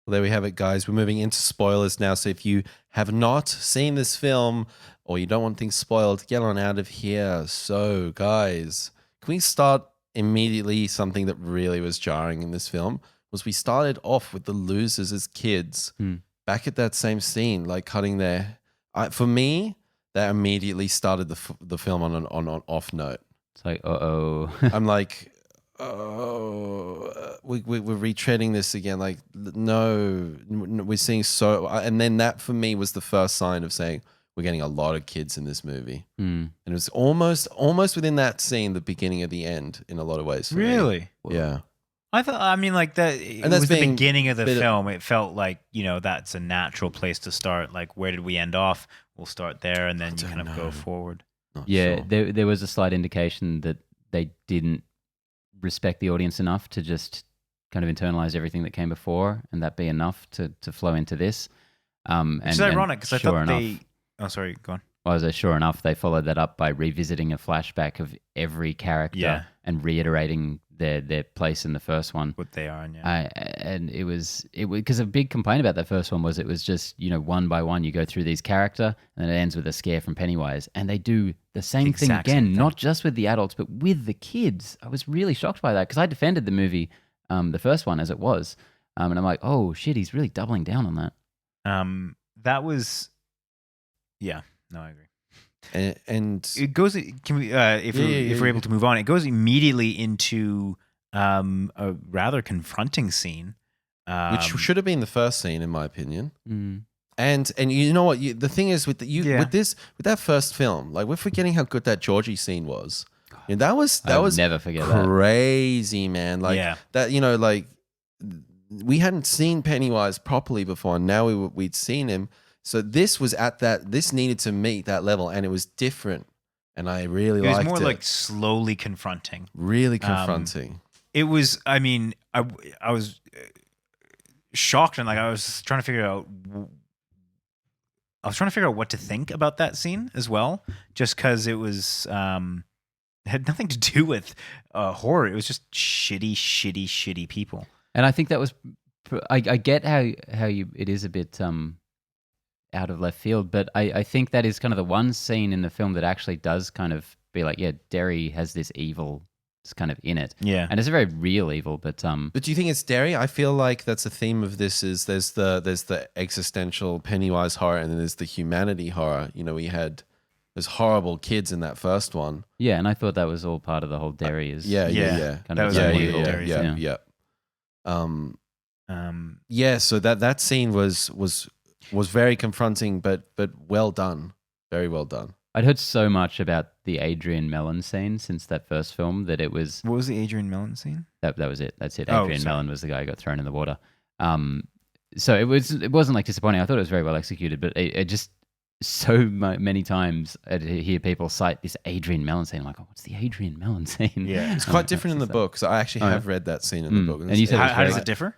Well, there we have it, guys. We're moving into spoilers now. So if you have not seen this film or you don't want things spoiled, get on out of here. So, guys, can we start immediately? Something that really was jarring in this film was we started off with the losers as kids back at that same scene, like cutting their. For me, that immediately started the film on an off note. It's like, uh-oh. I'm like, oh, we're retreading this again. Like, no, we're seeing so, and then that for me was the first sign of saying we're getting a lot of kids in this movie, and it was almost within that scene, the beginning of the end, in a lot of ways. Really? Yeah. I thought. I mean, like that. And that's the beginning of the film. It felt like that's a natural place to start. Like, where did we end off? We'll start there, and then you kind of go forward. Yeah, sure. There was a slight indication that they didn't respect the audience enough to just kind of internalize everything that came before and that be enough to flow into this. Which is ironic because I thought they... Oh, sorry, go on. Well, sure enough, they followed that up by revisiting a flashback of every character and reiterating their place in the first one. What they are, and it was because a big complaint about that first one was it was just, one by one you go through these character and it ends with a scare from Pennywise. And they do the same thing again, not just with the adults, but with the kids. I was really shocked by that because I defended the movie, the first one as it was. And I'm like, oh shit, he's really doubling down on that. That was, yeah, no, I agree. And it goes. Can we, if we're able to move on, it goes immediately into a rather confronting scene, which should have been the first scene, in my opinion. And you know what? The thing is with with that first film, like we're forgetting how good that Georgie scene was. And that was never forget crazy, man. Like that, like we hadn't seen Pennywise properly before, and now we'd seen him. So this was this needed to meet that level, and it was different, and I really liked it. It was more like slowly confronting. Really confronting. It was, I mean, I was shocked, and like I was trying to figure out what to think about that scene as well, just because it was, it had nothing to do with horror. It was just shitty people. And I think that was, I get how it is a bit out of left field, but I think that is kind of the one scene in the film that actually does kind of be like, yeah, Derry has this evil kind of in it. Yeah. And it's a very real evil, but But do you think it's Derry? I feel like that's a theme of this is there's the existential Pennywise horror and then there's the humanity horror. We had those horrible kids in that first one. Yeah, and I thought that was all part of the whole Derry is kind of so that scene was very confronting, but well done. Very well done. I'd heard so much about the Adrian Mellon scene since that first film that it was... What was the Adrian Mellon scene? That was it. That's it. Adrian Mellon was the guy who got thrown in the water. So it wasn't like disappointing. I thought it was very well executed, but it just so many times I hear people cite this Adrian Mellon scene. I'm like, oh, what's the Adrian Mellon scene? Yeah, it's quite different in the book. because I actually have read that scene in the book. And you said how does it differ?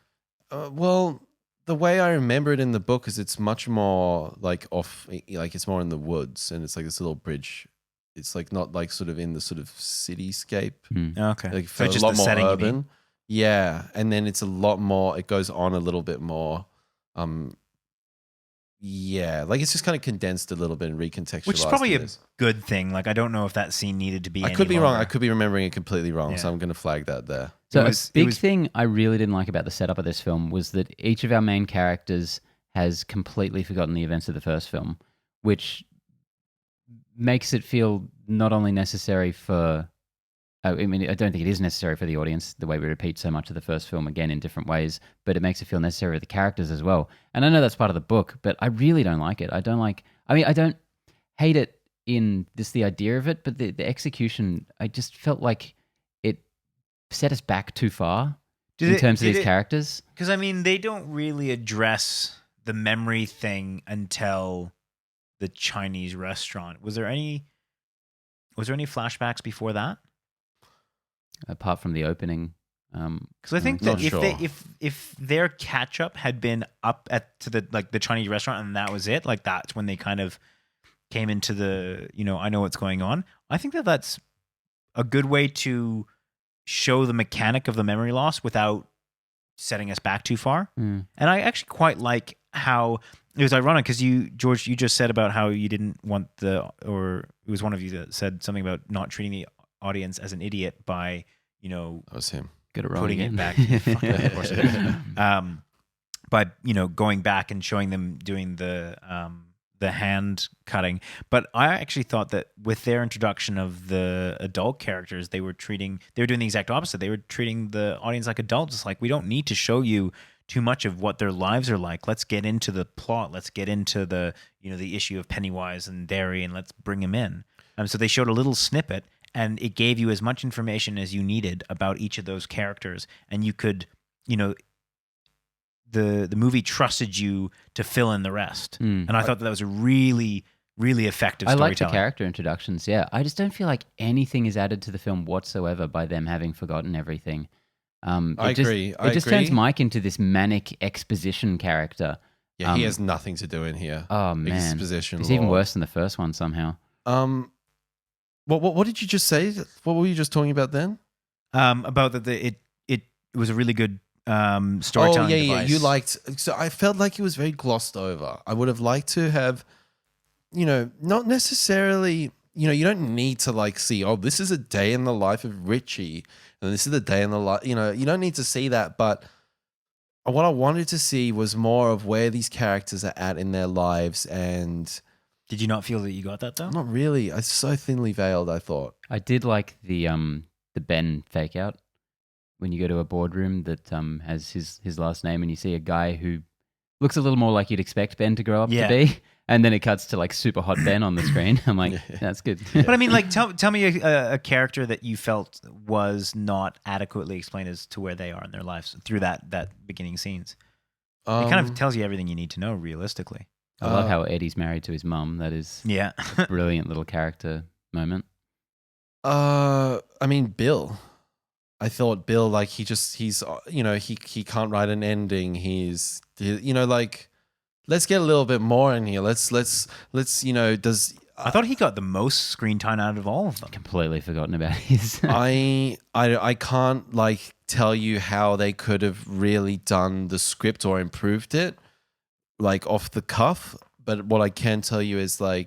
Well, the way I remember it in the book is it's much more like it's more in the woods, and it's like this little bridge. It's like not like sort of in the sort of cityscape. Okay, like so just a lot more urban. Yeah, and then it's a lot more. It goes on a little bit more. Yeah, like it's just kind of condensed a little bit and recontextualized. Which is probably a good thing. Like I don't know if that scene needed to be. I could be wrong. I could be remembering it completely wrong. So I'm going to flag that there. So a big thing I really didn't like about the setup of this film was that each of our main characters has completely forgotten the events of the first film, which makes it feel not only necessary for... I mean, I don't think it is necessary for the audience, the way we repeat so much of the first film again in different ways, but it makes it feel necessary for the characters as well. And I know that's part of the book, but I really don't like it. I don't hate it in the idea of it, but the execution, I just felt like it set us back too far in terms of these characters. Because, I mean, they don't really address the memory thing until the Chinese restaurant. Was there any flashbacks before that? Apart from the opening, because I think that if their catch up had been up to the Chinese restaurant and that was it, like that's when they kind of came into the I know what's going on. I think that's a good way to show the mechanic of the memory loss without setting us back too far. And I actually quite like how it was ironic because George, you just said about how you didn't want or it was one of you that said something about not treating the audience as an idiot by, that was him. Get it wrong putting again. it back. Of course it is. By going back and showing them doing the hand cutting. But I actually thought that with their introduction of the adult characters, they were doing the exact opposite. They were treating the audience like adults. It's like, we don't need to show you too much of what their lives are like. Let's get into the plot. Let's get into the issue of Pennywise and Derry, and let's bring him in. So they showed a little snippet, and it gave you as much information as you needed about each of those characters, and you could, the movie trusted you to fill in the rest. And I thought that was a really, really effective storytelling. I like the character introductions, yeah. I just don't feel like anything is added to the film whatsoever by them having forgotten everything. I agree. It just turns Mike into this manic exposition character. Yeah, he has nothing to do in here. Oh, man. Exposition. It's even worse than the first one somehow. What did you just say? What were you just talking about then? About that it was a really good storytelling device. Yeah. You liked. So I felt like it was very glossed over. I would have liked to have, not necessarily. You don't need to see. Oh, this is a day in the life of Richie, and this is the day in the life. You don't need to see that. But what I wanted to see was more of where these characters are at in their lives. And did you not feel that you got that though? Not really. It's so thinly veiled, I thought. I did like the Ben fake out when you go to a boardroom that has his last name, and you see a guy who looks a little more like you'd expect Ben to grow up to be. And then it cuts to super hot Ben on the screen. I'm like, that's good. But I mean, tell me a character that you felt was not adequately explained as to where they are in their lives through that beginning scenes. It kind of tells you everything you need to know realistically. I love how Eddie's married to his mum. That is a brilliant little character moment. I mean, Bill. I thought Bill, he's he can't write an ending. Let's get a little bit more in here. Let's I thought he got the most screen time out of all of them. Completely forgotten about his. I can't tell you how they could have really done the script or improved it off the cuff. But what I can tell you is I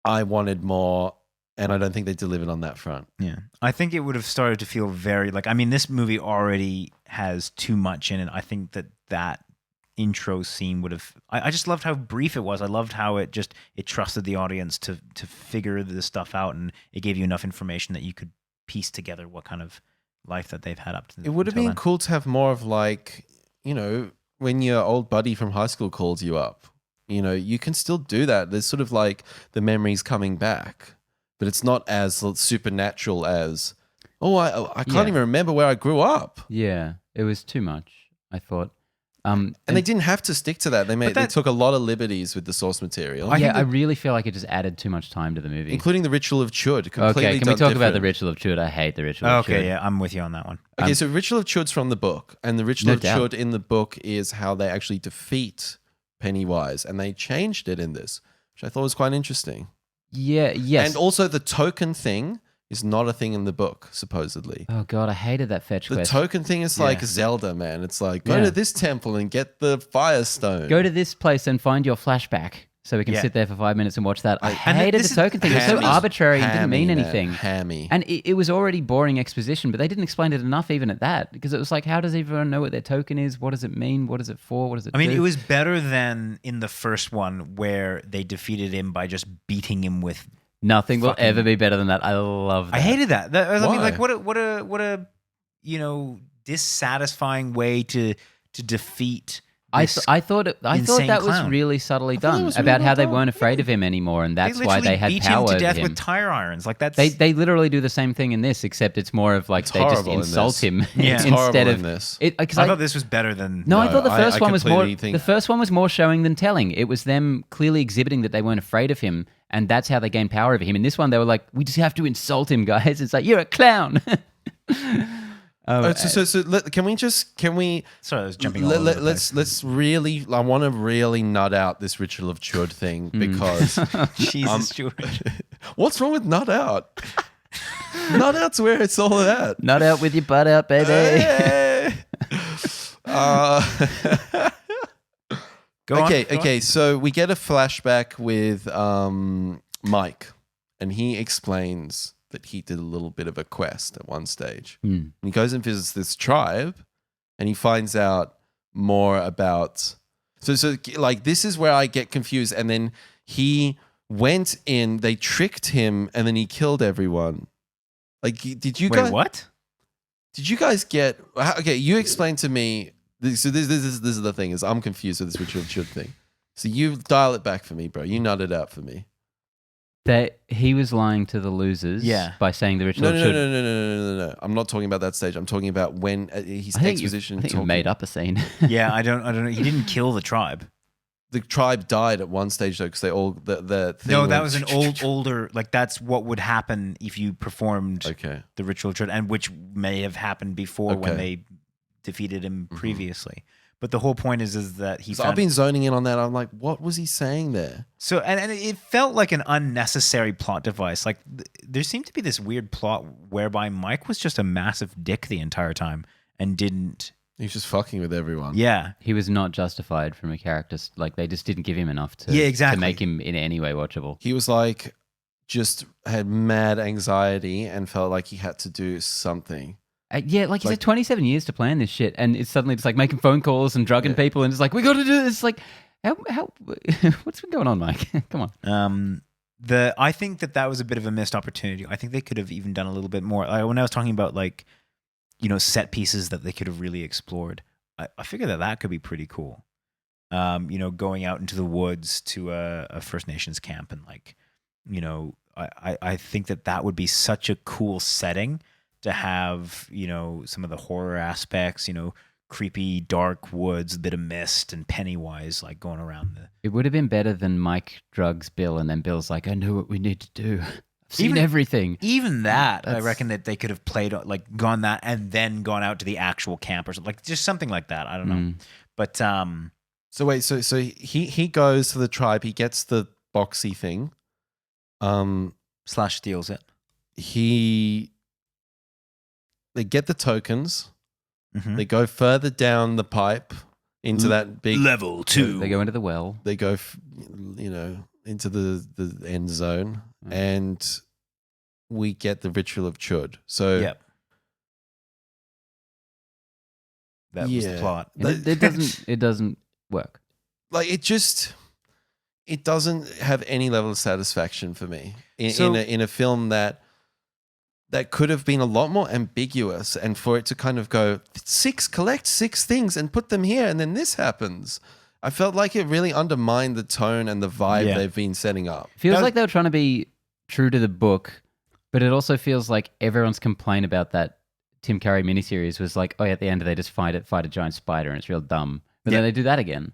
wanted more, and I don't think they delivered on that front. Yeah. I think it would have started to feel very this movie already has too much in it. I think that intro scene would have. I just loved how brief it was. I loved how it trusted the audience to figure this stuff out, and it gave you enough information that you could piece together what kind of life that they've had up to. It would have been cool to have more of when your old buddy from high school calls you up. You can still do that. There's sort of the memories coming back, but it's not as supernatural as I can't even remember where I grew up. Yeah, it was too much, I thought. And they didn't have to stick to that. They took a lot of liberties with the source material. I really feel like it just added too much time to the movie. Including the Ritual of Chud. Okay, can we talk about the Ritual of Chud? I hate the Ritual of Chud. Okay, yeah, I'm with you on that one. Okay, so Ritual of Chud's from the book. And the Ritual of Chud in the book is how they actually defeat Pennywise. And they changed it in this, which I thought was quite interesting. Yeah, yes. And also the token thing is not a thing in the book, supposedly. Oh, God, I hated that fetch quest. The token thing is like Zelda, man. It's go to this temple and get the Fire Stone. Go to this place and find your flashback so we can sit there for 5 minutes and watch that. I hated the token thing. It was so arbitrary. It didn't mean anything. Hammy. And it was already boring exposition, but they didn't explain it enough even at that, because it was how does everyone know what their token is? What does it mean? What is it for? What does it do? It was better than in the first one where they defeated him by just beating him with nothing will ever be better than that. I love that. I hated that. What a dissatisfying way to defeat. I thought that was really subtly done about how they weren't afraid of him anymore, and that's why they had power over him. Beat him to death with tire irons. They literally do the same thing in this, except it's more of they just insult him instead of this. I thought this was better than. No, I thought the first one was more. The first one was more showing than telling. It was them clearly exhibiting that they weren't afraid of him, and that's how they gained power over him. In this one, they were like, "We just have to insult him, guys." It's you're a clown. Can we? Sorry, I was jumping. Let's really. I want to really nut out this Ritual of Chud thing because Jesus, George. What's wrong with nut out? Not out's where it's all at. Not out with your butt out, baby. Hey. Go okay. on. So we get a flashback with Mike, and he explains that he did a little bit of a quest at one stage. And he goes and visits this tribe, and he finds out more about. So like this is where I get confused. And then he went in, they tricked him, and then he killed everyone. Like, did you guys? What? Did you guys get? Okay, you explain to me. So this is the thing, is I'm confused with this Richard Should thing. So you dial it back for me, bro. You nut it out for me. That he was lying to the losers by saying the ritual should... No. I'm not talking about that stage. I'm talking about when his exposition. I think you made up a scene. Yeah, I don't know. He didn't kill the tribe. The tribe died at one stage though, because they all the thing no, that was an older. Like that's what would happen if you performed the ritual, and which may have happened before when they defeated him previously. But the whole point is that he. I've been zoning in on that. I'm like, what was he saying there? So and it felt like an unnecessary plot device. Like there seemed to be this weird plot whereby Mike was just a massive dick the entire time and didn't. He was just fucking with everyone. Yeah, he was not justified from a character. Like they just didn't give him enough to make him in any way watchable. He was like, just had mad anxiety and felt like he had to do something. Like he's had 27 years to plan this shit, and it's suddenly just like making phone calls and drugging people, and it's like we got to do this. Like, how what's been going on, Mike? Come on. I think that was a bit of a missed opportunity. I think they could have even done a little bit more. When I was talking about like, set pieces that they could have really explored, I figured that could be pretty cool. Going out into the woods to a First Nations camp and like, I think that would be such a cool setting to have, some of the horror aspects, creepy, dark woods, a bit of mist and Pennywise like going around It would have been better than Mike drugs Bill and then Bill's like, I know what we need to do. I've seen everything. Even that, I reckon that they could have played like gone that and then gone out to the actual camp or something, like just something like that. I don't know. But so wait, so he goes to the tribe, he gets the boxy thing. Slash steals it. They get the tokens. They go further down the pipe into that big level 2. They go into the well. They go, into the end zone, and we get the ritual of Chud. So, that was the plot. It doesn't work. Like it doesn't have any level of satisfaction for me in a film that could have been a lot more ambiguous, and for it to kind of go collect 6 things and put them here, and then this happens. I felt like it really undermined the tone and the vibe they've been setting up. Feels like they were trying to be true to the book, but it also feels like everyone's complaint about that Tim Curry miniseries was like, at the end they just fight a giant spider and it's real dumb. But then they do that again.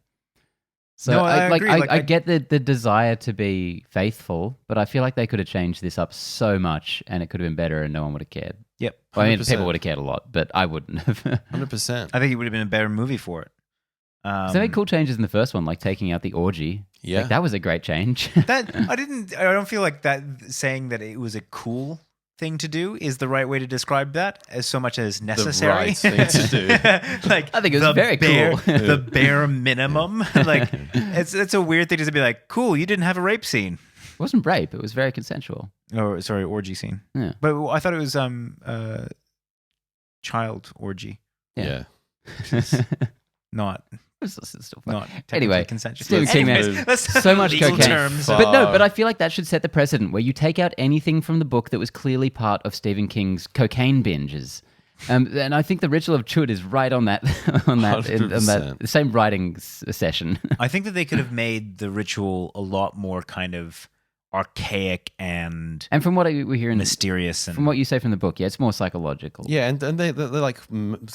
So no, I agree. I get the desire to be faithful, but I feel like they could have changed this up so much and it could have been better and no one would have cared. Yep. Well, I mean, people would have cared a lot, but I wouldn't have. 100%. I think it would have been a better movie for it. So they made cool changes in the first one, like taking out the orgy. Yeah. Like, that was a great change. I don't feel like that saying that it was a cool thing to do is the right way to describe that, as so much as necessary. The right thing to do. Like, I think it was very cool. The bare minimum. Like it's a weird thing to be like, cool, you didn't have a rape scene. It wasn't rape, it was very consensual. Oh, sorry, orgy scene. Yeah. But I thought it was child orgy. Yeah. Not still fun. Not anyway, consensual. Stephen King Anyways, so much cocaine. Terms. But I feel like that should set the precedent where you take out anything from the book that was clearly part of Stephen King's cocaine binges. And I think the ritual of Chud is right on that on that same writing session. I think that they could have made the ritual a lot more kind of archaic and from what we're hearing, mysterious. And from what you say from the book, it's more psychological. Yeah, and they're like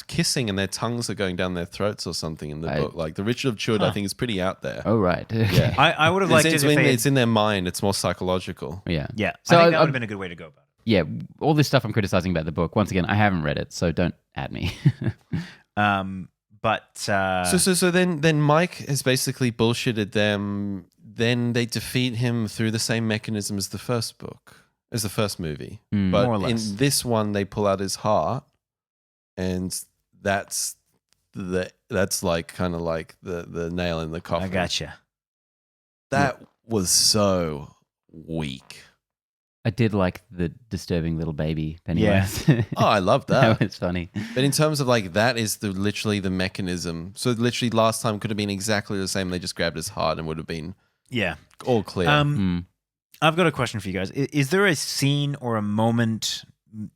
kissing and their tongues are going down their throats or something in the book. Like the ritual of Chud, I think is pretty out there. Oh, right. Yeah. I would have liked it's in their mind. It's more psychological. Yeah. Yeah. So I think that would have been a good way to go about it. Yeah, all this stuff I'm criticizing about the book. Once again, I haven't read it, so don't at me. So then Mike has basically bullshitted them. Then they defeat him through the same mechanism as the first book. It's the first movie. Mm. But More or less. in this one, they pull out his heart, and that's like kind of like the nail in the coffin. I gotcha. That was so weak. I did like the disturbing little baby Pennywise. Yeah. Oh, I love that. That was funny. But in terms of like that is literally the mechanism. So literally last time could have been exactly the same. They just grabbed his heart and would have been all clear. I've got a question for you guys. Is there a scene or a moment,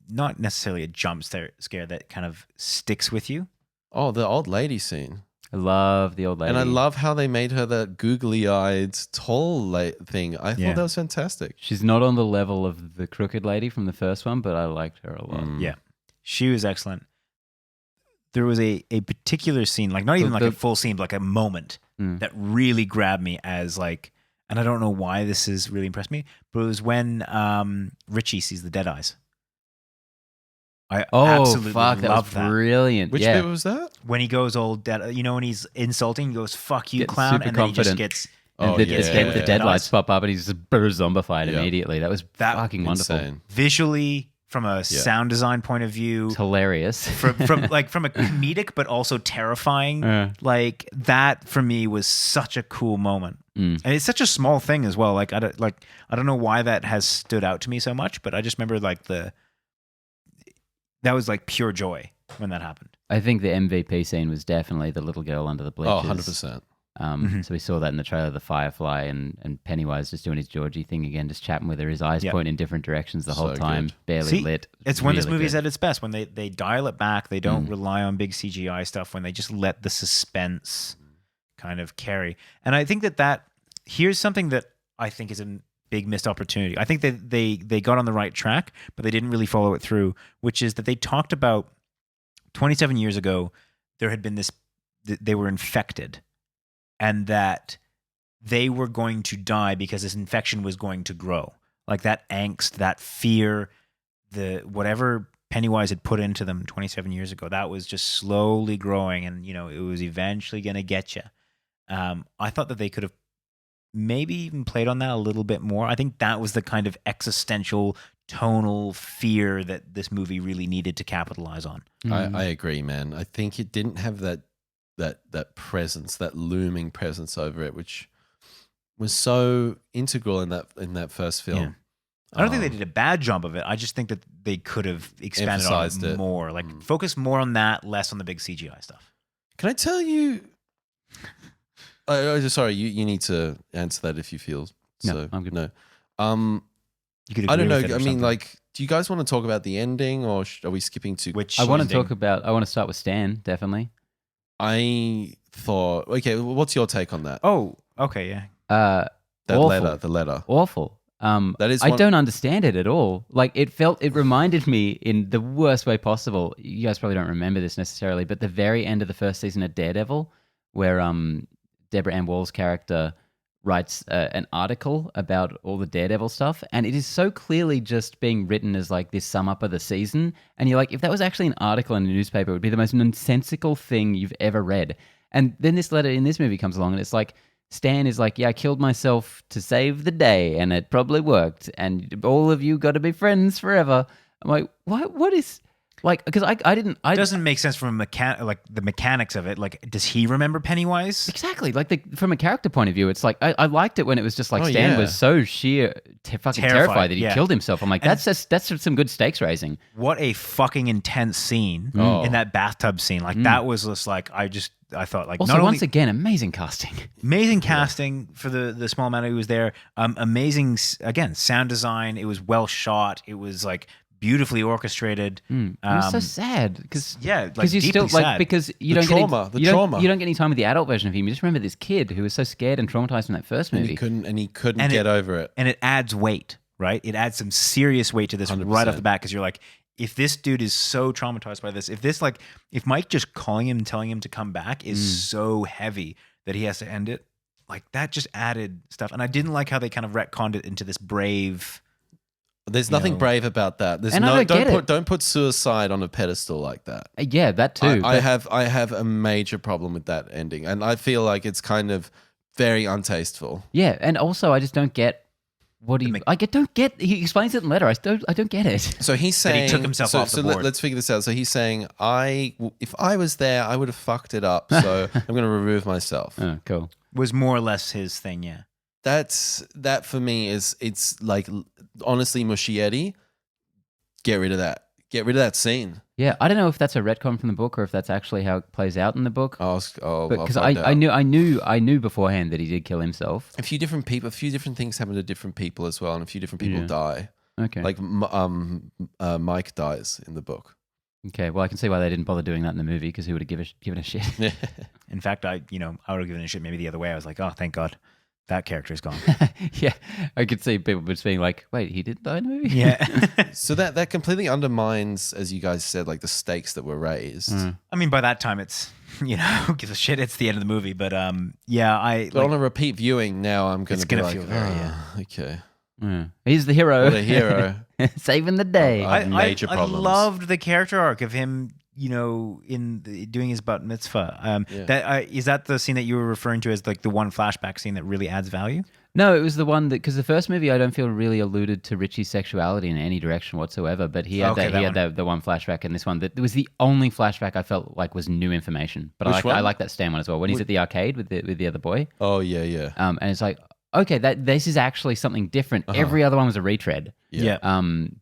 not necessarily a jump scare, that kind of sticks with you? Oh, the old lady scene. I love the old lady. And I love how they made her that googly-eyed, tall thing. I thought that was fantastic. She's not on the level of the crooked lady from the first one, but I liked her a lot. Yeah. She was excellent. There was a particular scene, like not even like a full scene, but like a moment that really grabbed me as like, and I don't know why this has really impressed me, but it was when Richie sees the dead eyes. I absolutely fuck, that love was brilliant. Which bit was that? When he goes all dead, when he's insulting, he goes, "Fuck you, Gets clown," super and then he just confident. gets. And the dead lights pop up and he's just zombified immediately. That was fucking wonderful. Insane. Visually, from a sound design point of view, It's hilarious. from a comedic but also terrifying. Like that for me was such a cool moment, and it's such a small thing as well. Like I don't know why that has stood out to me so much, but I just remember like that was like pure joy when that happened. I think the MVP scene was definitely the little girl under the bleachers. Oh, 100%. So we saw that in the trailer, the Firefly and Pennywise just doing his Georgie thing again, just chatting with her, his eyes pointing in different directions the whole time, barely lit. It's when this movie's at its best, when they dial it back, they don't rely on big CGI stuff, when they just let the suspense kind of carry. And I think that here's something that I think is a big missed opportunity. I think that they got on the right track, but they didn't really follow it through, which is that they talked about 27 years ago, there had been they were infected, and that they were going to die because this infection was going to grow. Like that angst, that fear, whatever Pennywise had put into them 27 years ago, that was just slowly growing, and it was eventually going to get you. I thought that they could have maybe even played on that a little bit more. I think that was the kind of existential, tonal fear that this movie really needed to capitalize on. I agree, man. I think it didn't have that presence, that looming presence over it, which was so integral in that first film. Yeah. I don't think they did a bad job of it. I just think that they could have expanded on it more. Like focus more on that, less on the big CGI stuff. Can I tell you? Sorry, you need to answer that if you feel so. No, I'm good. No. You could I don't know. agree with it or I mean, something. like, do you guys want to talk about the ending, or are we skipping to Which I want to ending? I want to start with Stan, definitely. I thought, okay, what's your take on that? Oh, okay, yeah. That awful. the letter. Awful. That is I don't understand it at all. Like it reminded me in the worst way possible. You guys probably don't remember this necessarily, but the very end of the first season of Daredevil, where Deborah Ann Wall's character writes an article about all the Daredevil stuff, and it is so clearly just being written as like this sum up of the season. And you're like, if that was actually an article in a newspaper, it would be the most nonsensical thing you've ever read. And then this letter in this movie comes along, and it's like, Stan is like, yeah, I killed myself to save the day, and it probably worked, and all of you got to be friends forever. I'm like, what is... Like, because I didn't... It doesn't make sense from the mechanics of it. Like, does he remember Pennywise? Exactly. Like, from a character point of view, it's like, I liked it when it was just like Stan was so sheer fucking terrified that he killed himself. I'm like, that's some good stakes raising. What a fucking intense scene in that bathtub scene. Like, that was just like, I thought like... Also, once again, amazing casting. Amazing casting for the small amount who was there. Amazing, again, sound design. It was well shot. It was like... beautifully orchestrated. It was so sad because like you still sad. like because you don't get any time with the adult version of him. You just remember this kid who was so scared and traumatized from that first movie. And he couldn't get over it. And it adds weight, right? It adds some serious weight to this 100%. Right off the bat because you're like, if this dude is so traumatized by this, if Mike just calling him and telling him to come back is so heavy that he has to end it, like that just added stuff. And I didn't like how they kind of retconned it into this brave. There's nothing brave about that. There's and don't put suicide on a pedestal like that. Yeah, that too. I have a major problem with that ending, and I feel like it's kind of very untasteful. Yeah, and also I just don't get What do you? I don't get. He explains it in letter. I don't get it. So he's saying he took himself off the board. Let's figure this out. So he's saying, if I was there, I would have fucked it up. So I'm going to remove myself. Oh, cool. Was more or less his thing. Yeah. That for me it's like, honestly, Muschietti, get rid of that. Get rid of that scene. Yeah, I don't know if that's a retcon from the book or if that's actually how it plays out in the book. Because I knew beforehand that he did kill himself. A few different things happen to different people as well, and a few different people die. Okay. Like Mike dies in the book. Okay, well, I can see why they didn't bother doing that in the movie, because who would have given a shit? In fact, I would have given a shit maybe the other way. I was like, oh, thank God. That character's gone. Yeah, I could see people just being like, wait, he did die in the movie? Yeah. So that completely undermines, as you guys said, like the stakes that were raised. I mean, by that time, it's, who gives a shit? It's the end of the movie. But yeah, But on a repeat viewing now, I'm going to be like, feel very, okay. Yeah. He's the hero. What a hero. Saving the day. I major problems. I loved the character arc of him, doing his bat mitzvah. Is that the scene that you were referring to as like the one flashback scene that really adds value? No, it was the one that, because the first movie I don't feel really alluded to Richie's sexuality in any direction whatsoever, but he had the one flashback in this one that was the only flashback I felt like was new information. But I like that Stan one as well. When he's at the arcade with the other boy. Oh yeah. And it's like, okay, this is actually something different. Every other one was a retread. Yeah.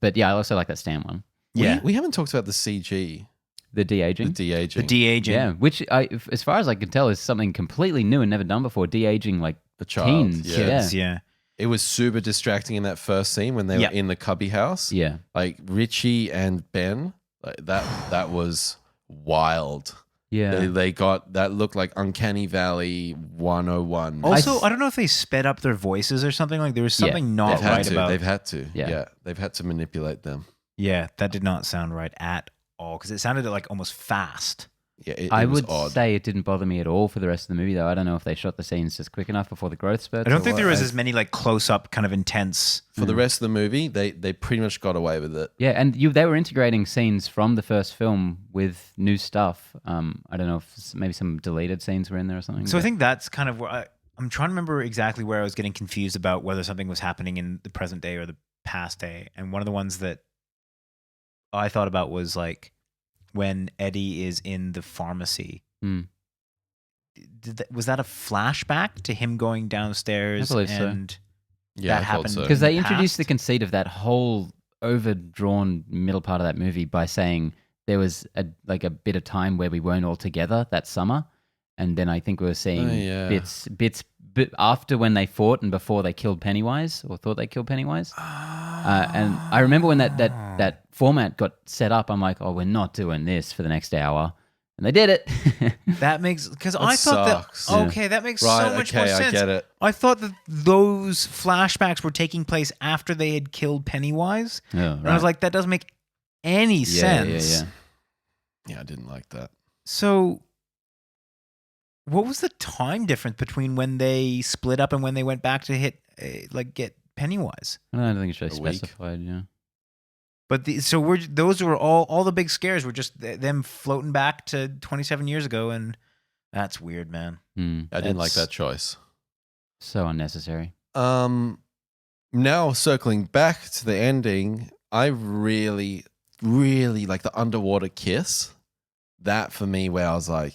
But yeah, I also like that Stan one. Yeah. We haven't talked about the CG. The de-aging? The de-aging. Yeah, which, as far as I can tell, is something completely new and never done before. De-aging, like, a child. Teens. Yeah. It was super distracting in that first scene when they were in the cubby house. Yeah. Like, Richie and Ben, like that was wild. Yeah. They got, that looked like Uncanny Valley 101. Also, I don't know if they sped up their voices or something. Like, there was something not right about... They've had to. Yeah. They've had to manipulate them. Yeah, that did not sound right at all, because it sounded like almost fast. Yeah, I was would odd. say it didn't bother me at all for the rest of the movie, though. I don't know if they shot the scenes just quick enough before the growth spurts. I don't think there was as many like close-up kind of intense. For the rest of the movie, they pretty much got away with it. Yeah, and they were integrating scenes from the first film with new stuff. I don't know if maybe some deleted scenes were in there or something. So I think that's kind of where I'm trying to remember exactly where I was getting confused about whether something was happening in the present day or the past day. And one of the ones that I thought about was like when Eddie is in the pharmacy. Was that a flashback to him going downstairs? I believe and Yeah, that happened because they in the introduced the past? conceit of that whole overdrawn middle part of that movie by saying there was a bit of time where we weren't all together that summer, and then I think we were seeing bits after when they fought and before they killed Pennywise or thought they killed Pennywise. And I remember when that format got set up, I'm like, oh, we're not doing this for the next hour. And they did it. That makes, because I thought sucks. that, okay, that makes so much more sense. I get it. I thought that those flashbacks were taking place after they had killed Pennywise. Yeah, And I was like, that doesn't make any sense. Yeah, I didn't like that. So what was the time difference between when they split up and when they went back to get Pennywise? I don't think it's really A week. specified, yeah. But those were all the big scares were just them floating back to 27 years ago, and that's weird, man. I didn't like that choice. So unnecessary. Now circling back to the ending, I really, really like the underwater kiss. That for me, where I was like,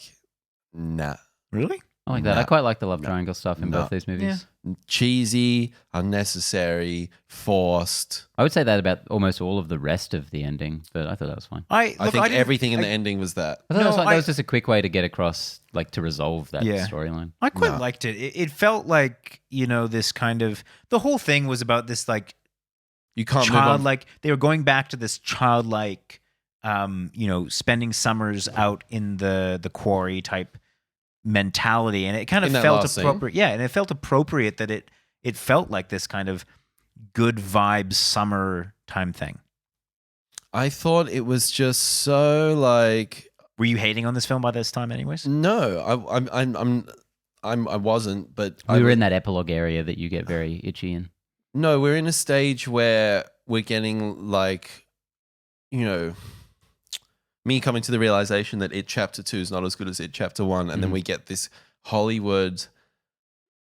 nah. Really? I like that. Nah. I quite like the love triangle stuff in both these movies. Cheesy, unnecessary, forced. I would say that about almost all of the rest of the ending, but I thought that was fine. I think everything in the ending was that. I thought that was fine. That was just a quick way to get across, like to resolve that storyline. I quite liked it. It felt like, this kind of, the whole thing was about this like You can't childlike, they were going back to this childlike, spending summers out in the quarry type mentality, and it kind of felt appropriate. Yeah, and it felt appropriate that it felt like this kind of good vibes summer time thing. I thought it was just so like. Were you hating on this film by this time, anyways? No, I wasn't. But we were in that epilogue area that you get very itchy in. No, we're in a stage where we're getting like, me coming to the realization that It Chapter 2 is not as good as It Chapter 1. And then we get this Hollywood,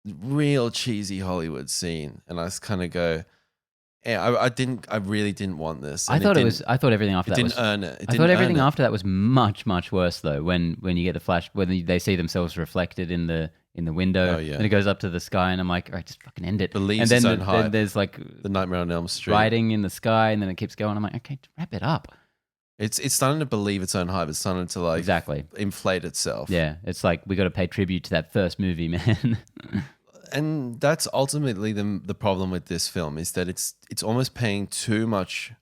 real cheesy Hollywood scene. And I just kind of go, I really didn't want this. I thought everything after that didn't earn it. I thought everything after that was much, much worse though. When you get the flash, when they see themselves reflected in the window, and it goes up to the sky, and I'm like, all right, just fucking end it. Believes and its own hype. Then there's like the Nightmare on Elm Street writing in the sky, and then it keeps going. I'm like, okay, wrap it up. It's starting to believe its own hype. It's starting to like exactly inflate itself. Yeah, it's like we got to pay tribute to that first movie, man. And that's ultimately the problem with this film is that it's almost paying too much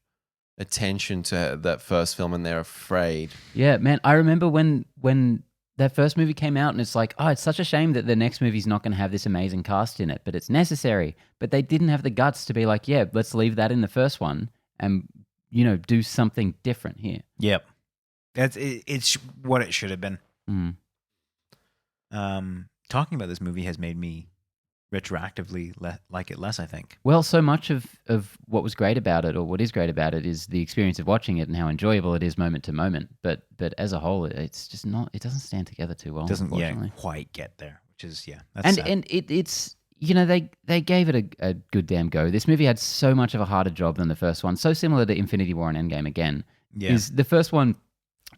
attention to that first film, and they're afraid. Yeah, man. I remember when that first movie came out, and it's like, oh, it's such a shame that the next movie's not going to have this amazing cast in it, but it's necessary. But they didn't have the guts to be like, yeah, let's leave that in the first one and do something different here. Yep, it's what it should have been. Talking about this movie has made me retroactively like it less, I think. Well, so much of what was great about it, or what is great about it, is the experience of watching it and how enjoyable it is moment to moment. But as a whole, it's just not. It doesn't stand together too well. It doesn't quite get there, which is that's sad. And it's they gave it a good damn go. This movie had so much of a harder job than the first one. So similar to Infinity War and Endgame again. Yeah. Is the first one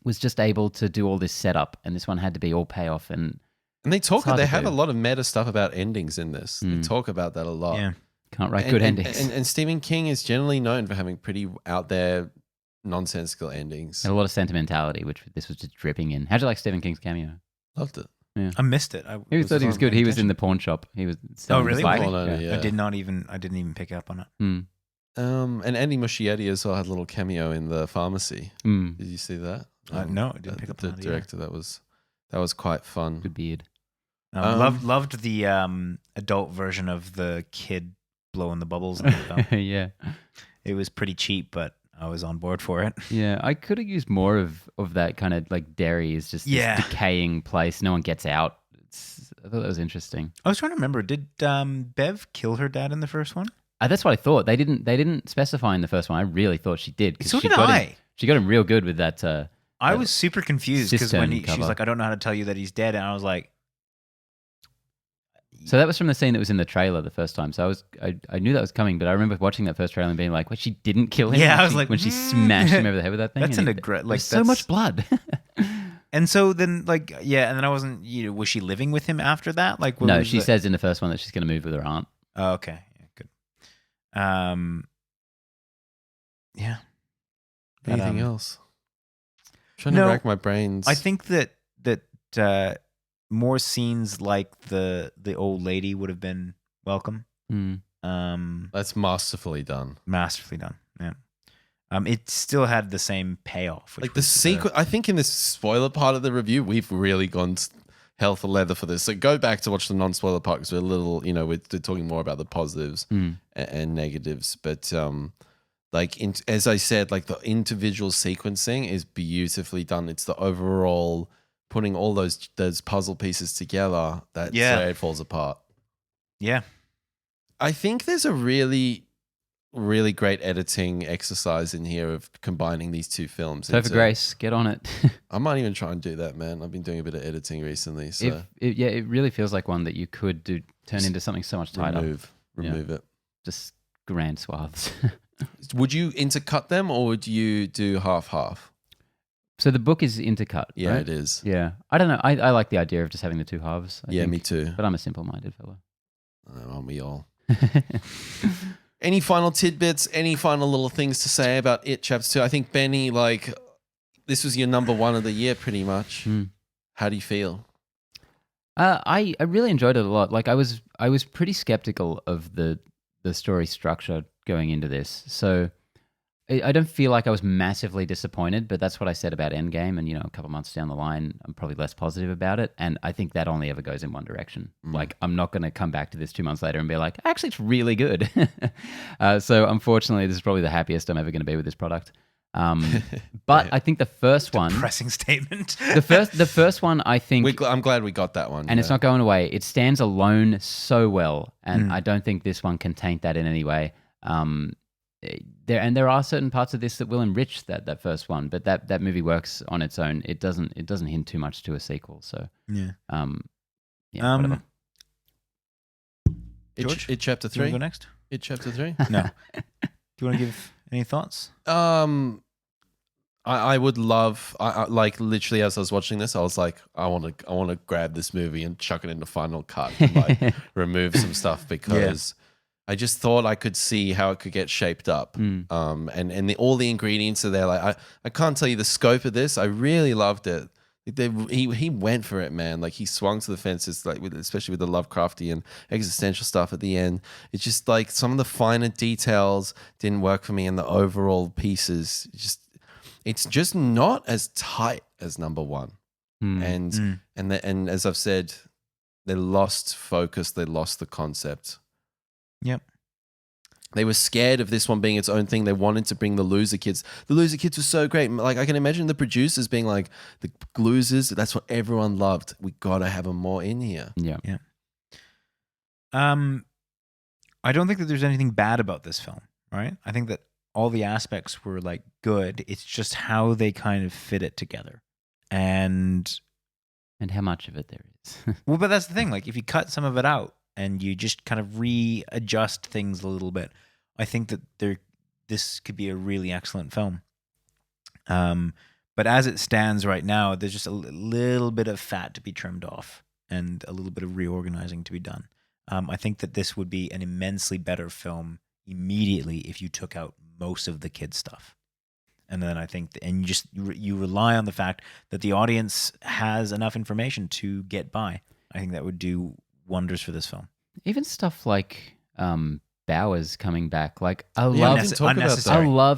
was just able to do all this setup, and this one had to be all payoff and. And they have a lot of meta stuff about endings in this. They talk about that a lot. Yeah. Can't write good endings. And Stephen King is generally known for having pretty out there, nonsensical endings. And a lot of sentimentality, which this was just dripping in. How'd you like Stephen King's cameo? Loved it. Yeah. I missed it. He thought he was good. He was in the pawn shop. He was. Oh, really? Yeah. I didn't even pick up on it. And Andy Muschietti as well had a little cameo in the pharmacy. Did you see that? No, I didn't pick up on the director. That was quite fun. Good beard. Loved the adult version of the kid blowing the bubbles in the film. Yeah. It was pretty cheap, but I was on board for it. Yeah, I could have used more of that kind of like Derry is just this decaying place. No one gets out. I thought that was interesting. I was trying to remember, did Bev kill her dad in the first one? That's what I thought. They didn't specify in the first one. I really thought she did. So did I. She got him real good with that. I was super confused because when she's cover. like, I don't know how to tell you that he's dead. And I was like, so that was from the scene that was in the trailer the first time. So I knew that was coming, but I remember watching that first trailer and being like, "Wait, she didn't kill him." Yeah, I was like, when she smashed him over the head with that thing. That's like so much blood. And so then, and then I wasn't. Was she living with him after that? Like, no, she says in the first one that she's going to move with her aunt. Oh, okay, yeah, good. Yeah. Anything else? I'm trying to rack my brains. I think that more scenes like the old lady would have been welcome. That's masterfully done. Masterfully done. Yeah. It still had the same payoff. Like the sequence, I think in this spoiler part of the review, we've really gone hell for leather for this. So go back to watch the non-spoiler part because we're a little, we're talking more about the positives and negatives. But as I said, like the individual sequencing is beautifully done. It's the overall putting all those puzzle pieces together that's where it falls apart. Yeah. I think there's a really, really great editing exercise in here of combining these two films. So for Grace, get on it. I might even try and do that, man. I've been doing a bit of editing recently. So it really feels like one that you could turn into something so much tighter. Remove it. Just grand swaths. Would you intercut them or would you do half-half? So the book is intercut, Yeah, right? it is. Yeah. I don't know. I like the idea of just having the two halves. I think. Me too. But I'm a simple-minded fellow. Aren't we all? Any final tidbits? Any final little things to say about It Chapter 2? I think, Benny, this was your number one of the year pretty much. How do you feel? I really enjoyed it a lot. Like I was pretty skeptical of the story structure going into this. So I don't feel like I was massively disappointed, but that's what I said about Endgame. And, a couple months down the line, I'm probably less positive about it. And I think that only ever goes in one direction. Like, I'm not going to come back to this 2 months later and be like, actually, it's really good. So unfortunately, this is probably the happiest I'm ever going to be with this product. But I think the first one... Depressing statement. the first one, I think... I'm glad we got that one. And it's not going away. It stands alone so well. And I don't think this one can taint that in any way. There are certain parts of this that will enrich that first one, but that movie works on its own. It doesn't hint too much to a sequel. So whatever. George, It Chapter 3. Go next. It Chapter 3. No. Do you want to give any thoughts? I would love, I like literally as I was watching this, I was like, I want to grab this movie and chuck it into Final Cut and like remove some stuff because I just thought I could see how it could get shaped up. And all the ingredients are there. Like I can't tell you the scope of this. I really loved it. He went for it, man. Like he swung to the fences, like especially with the Lovecraftian existential stuff at the end. It's just like some of the finer details didn't work for me, and the overall pieces it's just not as tight as number one. And as I've said, they lost focus. They lost the concept. Yep. They were scared of this one being its own thing. They wanted to bring the loser kids. The loser kids were so great. Like I can imagine the producers being like, the losers, that's what everyone loved. We got to have them more in here. Yeah. Yeah. I don't think that there's anything bad about this film, right? I think that all the aspects were like good. It's just how they kind of fit it together. And how much of it there is. Well, but that's the thing. Like if you cut some of it out and you just kind of readjust things a little bit, I think that this could be a really excellent film. But as it stands right now, there's just a little bit of fat to be trimmed off and a little bit of reorganizing to be done. I think that this would be an immensely better film immediately if you took out most of the kid stuff. And then I think, and you rely on the fact that the audience has enough information to get by. I think that would do wonders for this film. Even stuff like Bowers coming back. Like I loved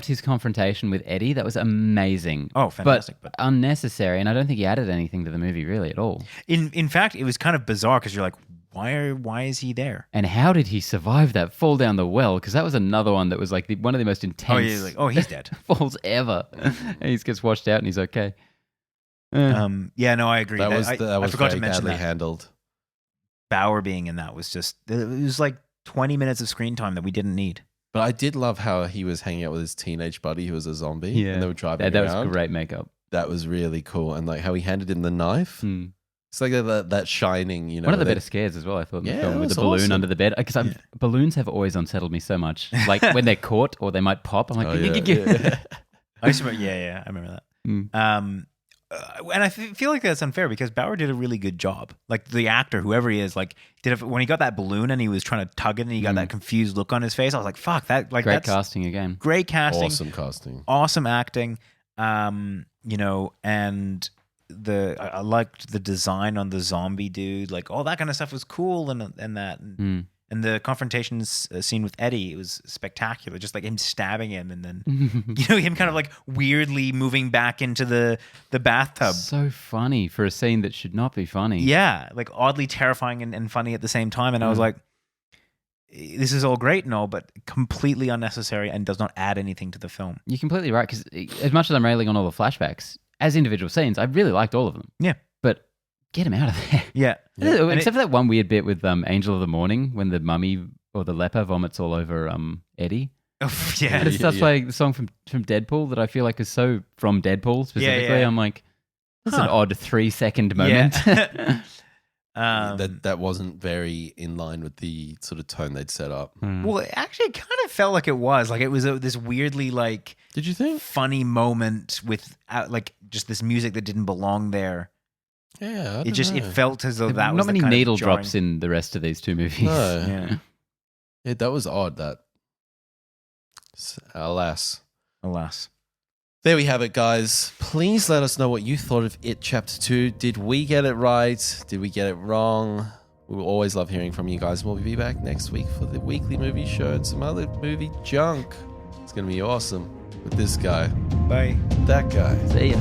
his confrontation with Eddie. That was amazing. Oh, fantastic. But unnecessary, and I don't think he added anything to the movie really at all. In fact, it was kind of bizarre because you're like, why is he there? And how did he survive that fall down the well? Because that was another one that was like one of the most intense he's dead. falls ever. And he gets washed out and he's okay. Yeah, no, I agree. That was I forgot to mention that. Handled. Bauer being in that was just, it was like 20 minutes of screen time that we didn't need. But I did love how he was hanging out with his teenage buddy who was a zombie. Yeah. And they were driving around. That was great makeup. That was really cool. And like how he handed him the knife. It's like that Shining, you know. One of the better scares as well, I thought, in the film, with the balloon under the bed. Because balloons have always unsettled me so much. Like when they're caught or they might pop, I'm like, I remember that. And I feel like that's unfair because Bauer did a really good job. Like the actor, whoever he is, like when he got that balloon and he was trying to tug it and he got that confused look on his face, I was like, fuck, that like great casting again. Great casting. Awesome casting. Awesome acting. You know, and I liked the design on the zombie dude, like all that kind of stuff was cool, and and the confrontation scene with Eddie, it was spectacular, just like him stabbing him and then him kind of like weirdly moving back into the bathtub. So funny for a scene that should not be funny. Yeah, like oddly terrifying and funny at the same time. And I was like, this is all great and all, but completely unnecessary and does not add anything to the film. You're completely right, because as much as I'm railing on all the flashbacks, as individual scenes, I really liked all of them. Yeah. But get him out of there. Yeah. Except for that one weird bit with Angel of the Morning when the mummy or the leper vomits all over Eddie. Oh, yeah. And it's stuff like the song from Deadpool that I feel like is so from Deadpool specifically. I'm like, that's an odd 3-second moment. Yeah. That wasn't very in line with the sort of tone they'd set up. Well, it actually kind of felt like it was. Like it was this weirdly like... Did you think? Funny moment with like just this music that didn't belong there. Yeah, it felt as though that was not many needle drops in the rest of these two movies. No. Yeah, that was odd. That, alas. There we have it, guys. Please let us know what you thought of It Chapter 2. Did we get it right? Did we get it wrong? We will always love hearing from you guys. We'll be back next week for the weekly movie show and some other movie junk. It's going to be awesome with this guy. Bye. That guy. See ya.